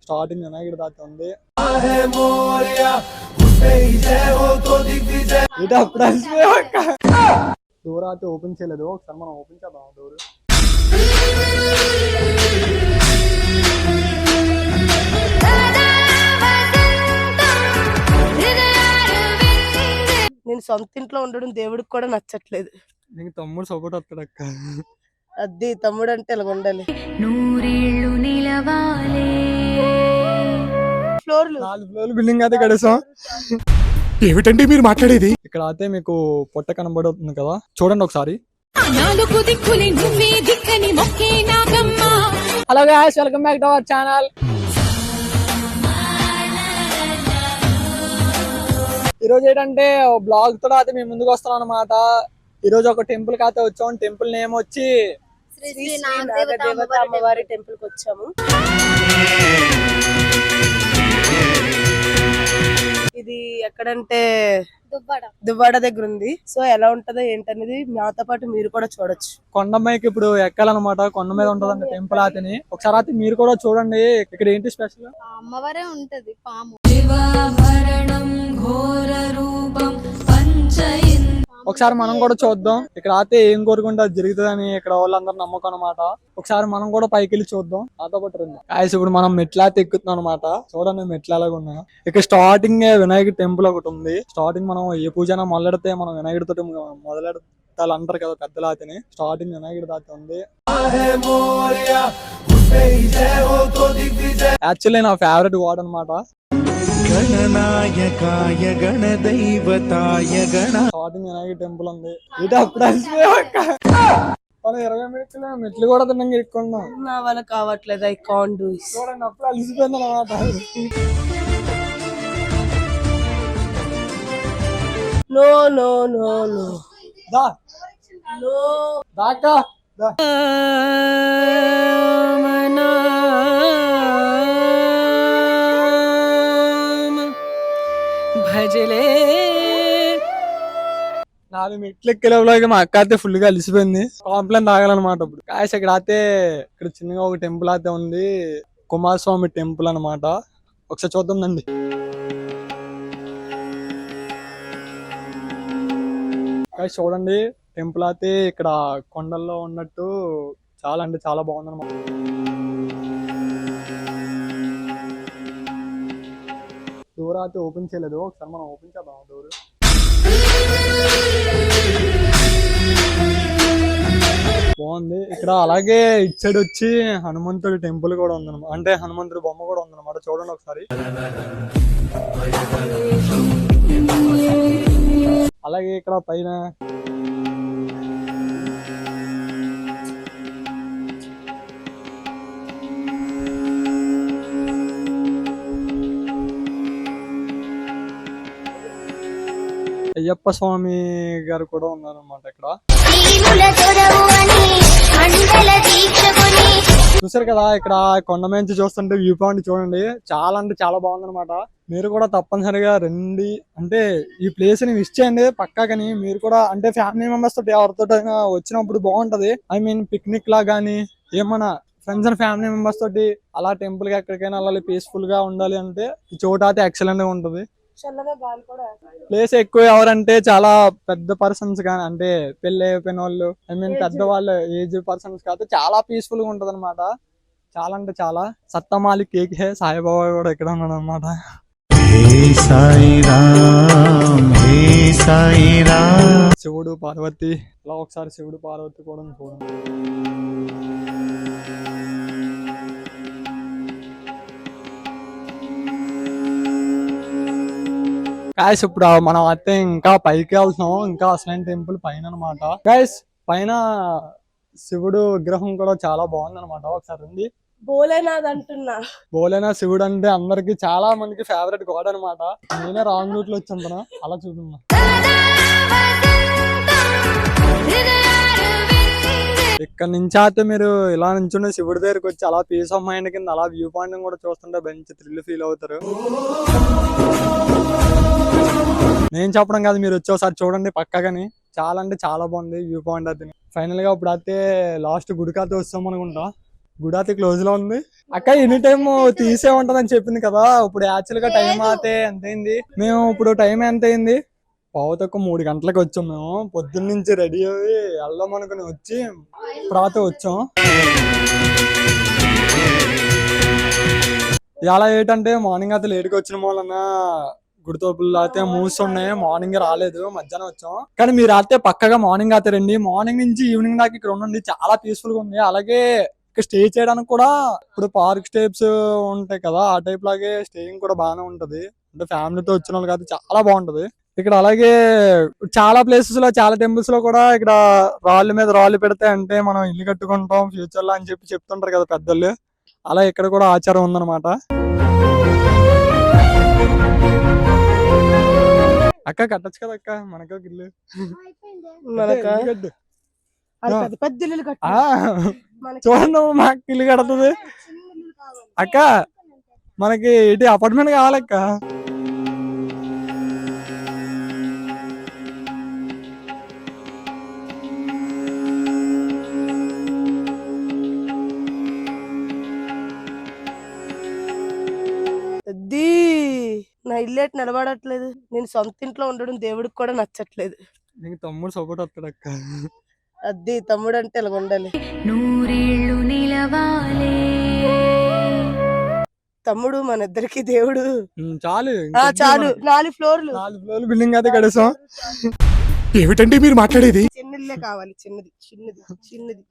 Starting వినాయకుడి దాకా ఉంది. డోర్ అయితే ఓపెన్ చేయలేదు, ఒకసారి మనం ఓపెన్ చేద్దాం డోర్. నేను సొంత ఇంట్లో ఉండడం దేవుడికి కూడా నచ్చట్లేదు. నీకు తమ్ముడు సపోర్ట్ వస్తాడు అక్క. అది తమ్ముడు అంటే ఇలా ఉండాలి. నూరేళ్ళు నిలవాలే. ఫ్లోర్లు 4 ఫ్లోర్లు బిల్డింగ్ అయితే కడేసాం. ఏమిటండి మీరు మాట్లాడేది? ఇక్కడ అయితే మీకు పొట్ట కనబడుతుంది కదా, చూడండి ఒకసారి. Hello guys, welcome back to our channel. ఈరోజు ఏంటంటే బ్లాగ్ తో అయితే మేము ముందుకు వస్తున్నాం అనమాట. ఈ రోజు ఒక టెంపుల్ కి అయితే వచ్చాం. టెంపుల్ నేమ్ వచ్చి శ్రీ నాగదేవత అమ్మవారి టెంపుల్ కి వచ్చాము. ఇది ఎక్కడంటే దువ్వాడ దగ్గర ఉంది. సో ఎలా ఉంటదో ఏంటనేది మాతో పాటు మీరు కూడా చూడొచ్చు. కొండమ్మకి ఇప్పుడు ఎక్కాలన్నమాట. కొండ మీద ఉంటదండి టెంపుల్ అతని. ఒకసారి అయితే మీరు కూడా చూడండి. ఇక్కడ ఏంటి స్పెషల్? అమ్మవారే ఉంటది పాము. ఒకసారి మనం కూడా చూద్దాం. ఇక్కడ అయితే ఏం కోరుకుంటే అది జరుగుతుందని ఇక్కడ వాళ్ళందరూ నమ్మకం అనమాట. ఒకసారి మనం కూడా పైకి వెళ్ళి చూద్దాం. నాతో పాటు రండి. గాయ్స్, ఇప్పుడు మనం మెట్ల అయితే ఎక్కుతున్నాం అనమాట. చూడండి మెట్లు ఎలాగ ఉన్నాయో. ఇక్కడ స్టార్టింగ్ వినాయకుడి టెంపుల్ ఒకటి ఉంది. స్టార్టింగ్ మనం ఏ పూజన మొదలెడితే మనం వినాయకుడితో మొదలెడతారు అంటారు కదా పెద్దలు అతని. స్టార్టింగ్ వినాయకుడి దాకా ఉంది. యాక్చువల్లీ నా ఫేవరెట్ వార్డ్ అనమాట. గణనాయకాయ గణదైవతాయ గణ. స్టార్టింగ్ వినాయకుడి టెంపుల్ ఉంది. ఇది అప్పుడు మనం 20 మెట్లు కూడా తిన్నాం ఎక్కున్నాం. నా వల్ల కావట్లేదు. I can't do it. చూడండి అప్పుడు అలిసిపోయింది అనమాట. నో నో నో నో దా నో దాకా దా. భజలే 4 మెట్లు ఎక్కేలోకి మా అక్క అయితే ఫుల్ గా అలిసిపోయింది. కాంప్లైంట్ తాగాలన్నమాట. ఇప్పుడు కాయస్ ఇక్కడ అయితే ఇక్కడ చిన్నగా ఒక టెంపుల్ అయితే ఉంది. కుమారస్వామి టెంపుల్ అనమాట. ఒకసారి చూద్దాందండి. కాయస్ చూడండి, టెంపుల్ అయితే ఇక్కడ కొండల్లో ఉన్నట్టు చాలా అంటే చాలా బాగుంది అనమాట. డోర్ అయితే ఓపెన్ చేయలేదు, ఒకసారి మనం ఓపెన్ చేద్దాం డోర్. బాగుంది ఇక్కడ. అలాగే ఇటు సైడ్ వచ్చి హనుమంతుడి టెంపుల్ కూడా ఉందన్నమాట. అంటే హనుమంతుడి బొమ్మ కూడా ఉందన్నమాట. చూడండి ఒకసారి. అలాగే ఇక్కడ పైన అయ్యప్ప స్వామి గారు కూడా ఉన్నారన్నమాట. ఇక్కడ చూసారు కదా, ఇక్కడ కొండ మీద చూస్తుంటే వ్యూ పాయింట్ చూడండి. చాలా అంటే చాలా బాగుందన్నమాట. మీరు కూడా తప్పనిసరిగా రండి. అంటే ఈ ప్లేస్ ని మిస్ చేయండి పక్కాకని. మీరు కూడా అంటే ఫ్యామిలీ మెంబర్స్ తోటి ఎవరితో వచ్చినప్పుడు బాగుంటది. ఐ మీన్ పిక్నిక్ లా గానీ ఏమన్నా ఫ్రెండ్స్ అండ్ ఫ్యామిలీ మెంబర్స్ తోటి అలా టెంపుల్ కి ఎక్కడికైనా వెళ్ళాలి, పీస్ఫుల్ గా ఉండాలి అంటే ఈ చోట అయితే ఎక్సలెంట్ గా ఉంటది. ప్లేస్ ఎక్కువ ఎవరంటే చాలా పెద్ద పర్సన్స్ కానీ, అంటే పెళ్లి అయిపోయిన వాళ్ళు, ఐ మీన్ పెద్దవాళ్ళు, ఏజ్ పర్సన్స్ కాదు, చాలా పీస్ఫుల్ గా ఉంటది అనమాట. చాలా అంటే చాలా. సత్తమాలి కేక్ హే సాయిబాబా కూడా ఇక్కడ ఉన్నాడు అనమాట. శివుడు పార్వతి. ఇలా ఒకసారి శివుడు పార్వతి కూడా చూడండి. గాయస్ ఇప్పుడు మనం అయితే ఇంకా పైకి వెళ్తున్నాం. ఇంకా అసలైన టెంపుల్ పైన అనమాట. గాయస్ పైన శివుడు విగ్రహం కూడా చాలా బాగుంది అనమాట. ఒకసారి ఉంది. భోలేనాథ్ అంటున్నా. భోలేనాథ్ శివుడు అంటే అందరికి చాలా మందికి ఫేవరెట్ గాడ్ అనమాట. నేనే రాంగ్ రూట్ లో వచ్చాను అలా చూస్తున్నా. ఇక్కడ నుంచి అయితే మీరు ఇలా నుంచుండే శివుడి దగ్గరికి వచ్చి అలా పీస్ ఆఫ్ మైండ్ కింద అలా వ్యూ పాయింట్ కూడా చూస్తుంటే మంచి థ్రిల్ ఫీల్ అవుతారు. నేను చెప్పడం కాదు, మీరు వచ్చి ఒకసారి చూడండి పక్కగాని. చాలా అంటే చాలా బాగుంది వ్యూ పాయింట్ అయితే. ఫైనల్ గా ఇప్పుడు అయితే లాస్ట్ గుడికి అయితే వస్తాం అనుకుంటా. గుడి అయితే క్లోజ్ లో ఉంది. అక్క ఎనీ టైమ్ తీసే ఉంటదని చెప్పింది కదా, ఇప్పుడు యాక్చువల్ గా టైం అయితే ఎంత అయింది? మేము ఇప్పుడు టైం ఎంత అయింది? 2:45 గంటలకు వచ్చాం. మేము పొద్దున్న నుంచి రెడీ అయ్యి వెళ్దాం అనుకుని వచ్చి తర్వాత వచ్చాం. ఇలా ఏంటంటే మార్నింగ్ అయితే లేట్గా వచ్చిన వలన గుడి తోపులు అయితే మూస్తున్నాయి. మార్నింగ్ రాలేదు, మధ్యాహ్నం వచ్చాం. కానీ మీరు అయితే పక్కగా మార్నింగ్ అయితే రండి. మార్నింగ్ నుంచి ఈవినింగ్ దాకా ఇక్కడ ఉండండి, చాలా పీస్ఫుల్ గా ఉంది. అలాగే ఇక్కడ స్టే చేయడానికి కూడా ఇప్పుడు పార్క్ స్టేప్స్ ఉంటాయి కదా, ఆ టైప్ లాగే స్టేయింగ్ కూడా బాగానే ఉంటది. అంటే ఫ్యామిలీతో వచ్చిన వాళ్ళకి అయితే చాలా బాగుంటది ఇక్కడ. అలాగే చాలా ప్లేసెస్ లో, చాలా టెంపుల్స్ లో కూడా ఇక్కడ రాళ్ళ మీద రాళ్ళు పెడితే అంటే మనం ఇల్లు కట్టుకుంటాం ఫ్యూచర్ లో అని చెప్పి చెప్తుంటారు కదా పెద్దలు. అలా ఇక్కడ కూడా ఆచారం ఉందన్నమాట. అక్క కట్టచ్చు కదా అక్క, మనకు ఇల్లు మనకా ఇల్లు కట్టు. అది పెద్ద పెద్ద ఇల్లులు కట్టు. ఆ, చూడండి మాకు ఇల్లు కడుతుంది అక్క. మనకి ఇటు అపార్ట్మెంట్ కావాలక్క. అది నా ఇల్లేట్ నిలబడట్లేదు. నేను సొంత ఇంట్లో ఉండడం దేవుడికి కూడా నచ్చట్లేదు. నీకు తమ్ముడు సపోర్ట్ వస్తాడు అక్క. అది తమ్ముడు అంటే ఇలా ఉండాలి. నూరేళ్ళు నిలవాలే. తమ్ముడు మన ఇద్దరికి దేవుడు. చాలు చాలు 4 ఫ్లోర్లు 4 ఫ్లోర్లు బిల్డింగ్ అయితే కడసాం. ఏమిటండి మీరు మాట్లాడేది? చిన్నిల్లే కావాలి, చిన్నది చిన్నది చిన్నది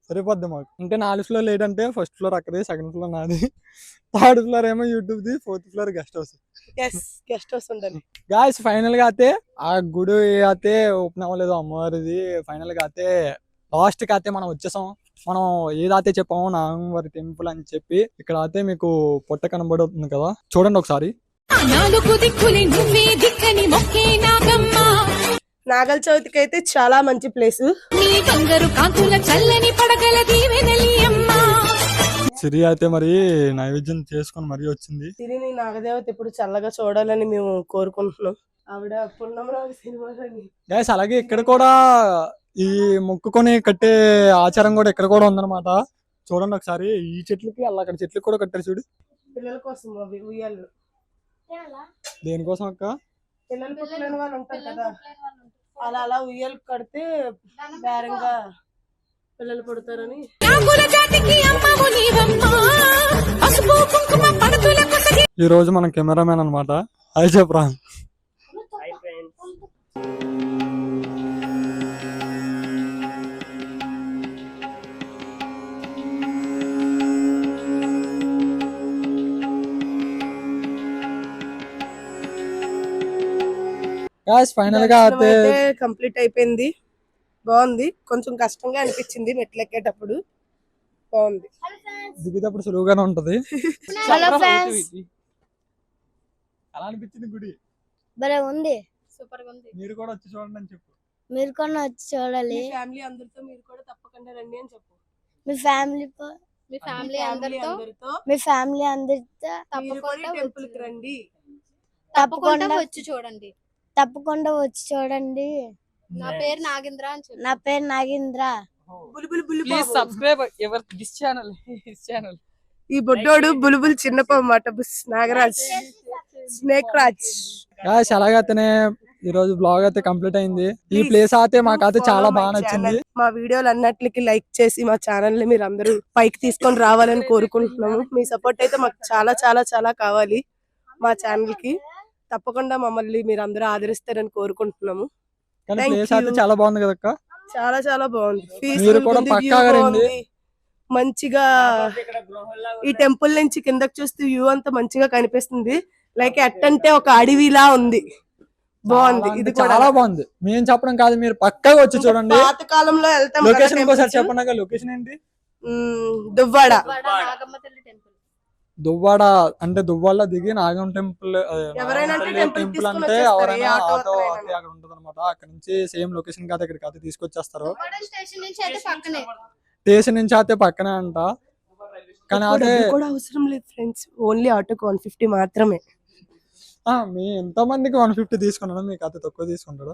సరిపోద్ది మాకు. అంటే 4 ఫ్లోర్ ఏంటంటే ఫస్ట్ ఫ్లోర్ అక్కడే, సెకండ్ ఫ్లోర్ నాది, థర్డ్ ఫ్లోర్ ఏమో YouTube the, 4th floor guest house. Guest house ఉండాలి. గాయస్ ఫైనల్ గా అయితే ఆ గుడి అయితే ఓపెన్ అవ్వలేదు అమ్మవారిది. ఫైనల్ గా అయితే లాస్ట్ కి అయితే మనం వచ్చేసాం. మనం ఏదైతే చెప్పామో నాగంవారి టెంపుల్ అని చెప్పి, ఇక్కడ అయితే మీకు పొట్ట కనబడుతుంది కదా, చూడండి ఒకసారి. నాగల చవితికి అయితే చాలా మంచి ప్లేస్. సిరి అయితే మరి నైవేద్యం చేసుకొని మరీ వచ్చింది. సిరిని నాగదేవత ఇప్పుడు చల్లగా చూడాలని మేము కోరుకుంటున్నాం. ఆవిడ పున్నమరావు సినిమాలని. గైస్ అలాగే ఇక్కడ కూడా ఈ మొక్కుకొని కట్టే ఆచారం కూడా ఇక్కడ కూడా ఉందన్నమాట. చూడండి ఒకసారి, ఈ చెట్లకి అలా అక్కడ చెట్లకి కూడా కట్టారు చూడు. పిల్లల కోసం అవి ఉయ్యాలు. దేనికోసం అక్క? పిల్లలు పుట్టలేని వాళ్ళు ఉంటారు కదా, అలా అలా ఉయ్యాలు కడితే బేరంగా పిల్లలు పుడతారని. ఈ రోజు మన కెమెరామెన్ అన్నమాట. అది చెప్పరా. ఫైనల్ గా అయితే కంప్లీట్ అయిపోయింది. బాగుంది. కొంచెం కష్టంగా అనిపించింది మెట్లు ఎక్కేటప్పుడు. బాగుంది. దిగేటప్పుడు సులువుగానే ఉంటది. హలో ఫ్రెండ్స్, అలా అనిపించింది గుడి. భలే ఉంది, సూపర్ గా ఉంది. మీరు కూడా వచ్చి చూడండి అని చెప్పు. మీరు కూడా వచ్చి చూడాలి. మీ ఫ్యామిలీ అందరితో మీరు కూడా తప్పకుండా రండి అని చెప్పు. మీ ఫ్యామిలీ అందరితో టెంపుల్ కి రండి. తప్పకుండా వచ్చి చూడండి. తప్పకుండా వచ్చి చూడండి. నా పేరు నాగేంద్ర అని చెప్పు. నా పేరు Nagendra. Please subscribe this channel. ఈ బొడ్డోడు బుల్బుల్ చిన్నప్ప మాట. నాగరాజ్, స్నేక్ రాజ్. గాయ్స్ అలాగైతేనే ఈ రోజు బ్లాగ్ అయితే కంప్లీట్ అయింది. ఈ ప్లేస్ అయితే మాకైతే చాలా బాగా నచ్చింది. మా వీడియోలు అన్నిటికి లైక్ చేసి మా ఛానల్ ని మీరు అందరూ పైకి తీసుకొని రావాలని కోరుకుంటున్నాము. మీ సపోర్ట్ అయితే మాకు చాలా చాలా చాలా కావాలి. మా ఛానల్ కి తప్పకుండా మమ్మల్ని మీరు అందరూ ఆదరిస్తారని కోరుకుంటున్నాము. కానీ ప్లేస్ అయితే చాలా బాగుంది కదక్క. చాలా చాలా బాగుంది. మీరు కూడా పక్కాగా రండి. మంచిగా ఈ టెంపుల్ నుంచి కిందకి చూస్తే వ్యూ అంతా మంచిగా కనిపిస్తుంది. లైక్ ఎట్టంటే ఒక అడవిలా ఉంది. బాగుంది. ఇది చాలా బాగుంది. మేము చెప్పడం కాదు, మీరు పక్కాగా వచ్చి చూడండి. పాత కాలంలో వెళ్తాం. లొకేషన్ ఇంకోసారి చెప్పండి. లొకేషన్ ఏంటి? దువ్వాడ. దువ్వాడ అంటే దువ్వాడలో దిగి నాగం టెంపుల్ టెంపుల్ అంటే ఎవరైనా ఆటో అక్కడ ఉంటది అనమాట. అక్కడ నుంచి సేమ్ లొకేషన్ కాదు, ఇక్కడికి అయితే తీసుకొచ్చేస్తారు. స్టేషన్ నుంచి అయితే పక్కనే అంట. కానీ అదే కూడా అవసరం లేదు ఫ్రెండ్స్, ఓన్లీ ఆటోకి 150 మాత్రమే. మీ ఎంత మందికి 150 తీసుకున్నాడు, మీకు అయితే తక్కువ తీసుకుంటాడు.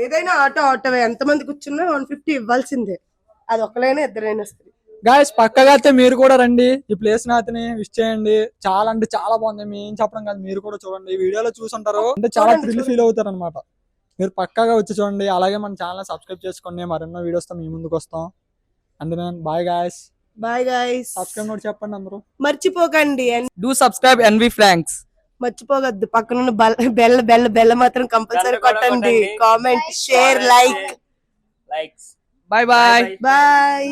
ఏదైనా ఆటోవే. ఎంత మంది కూర్చున్నా 150 ఇవ్వాల్సిందే. అది ఒకరైనా ఇద్దరైనా సరే. గాయస్ పక్కగా అయితే మీరు కూడా రండి, ఈ ప్లేస్ నాతని విష్ చేయండి. చాలా అంటే చాలా బాగుంది. మేము చెప్పడం కాదు, మీరు కూడా చూడండి. ఈ వీడియోలో చూసుంటారు అంటే చాలా థ్రిల్ ఫీల్ అవుతారు అనమాట. మీరు పక్కగా వచ్చి చూడండి. అలాగే మన ఛానల్ సబ్స్క్రైబ్ చేసుకోండి. మరెన్నో వీడియోస్ తో మీ ముందుకు వస్తాం. And bye guys. Bye guys. Subscribe నోట్ చెప్పండి అందరూ. మర్చిపోకండి డూ సబ్స్క్రైబ్ ఎన్వి ఫ్రాంక్స్. మర్చిపోగద్దు పక్కనున్న బెల్ల బెల్ల బెల్ల మాత్రం కంపల్సరీ కొట్టండి. Comment, share, like. Bye bye. Bye.